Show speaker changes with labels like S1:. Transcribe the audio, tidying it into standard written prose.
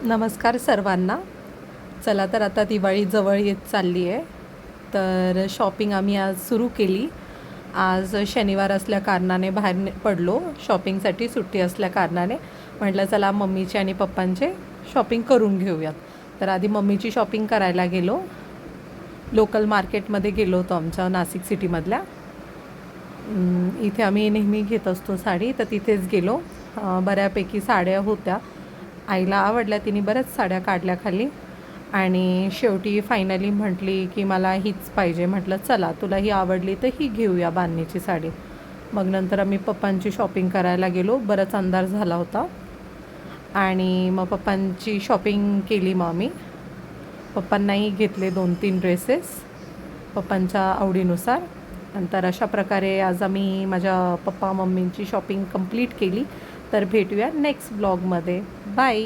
S1: नमस्कार सर्वांना. चला तर आता दिवाळी जवळ येत चालली आहे, तर शॉपिंग आम्ही आज सुरू केली. आज शनिवार असल्या कारणाने बाहेर पडलो शॉपिंगसाठी, सुट्टी असल्या कारणाने. म्हटलं चला मम्मीचे आणि पप्पांचे शॉपिंग करून घेऊयात. तर आधी मम्मीची शॉपिंग करायला गेलो. लोकल मार्केटमध्ये गेलो होतो आमच्या नाशिक सिटीमधल्या. इथे आम्ही नेहमी घेत असतो साडी, तर तिथेच गेलो. बऱ्यापैकी साड्या होत्या, आईला आवडल्या, तिने बऱ्याच साड्या काढल्या खाली. आणि शेवटी फायनली म्हटली की मला हीच पाहिजे. म्हटलं चला तुला ही आवडली तर ही घेऊया बांधणीची साडी. मग नंतर आम्ही पप्पांची शॉपिंग करायला गेलो. बराच अंधार झाला होता आणि मग पप्पांची शॉपिंग केली. मग आम्ही पप्पांनाही घेतले 2-3 ड्रेसेस पप्पांच्या आवडीनुसार. नंतर अशा प्रकारे आज आम्ही माझ्या पप्पा मम्मींची शॉपिंग कंप्लीट केली. तर भेटूया नेक्स्ट ब्लॉगमध्ये. बाय.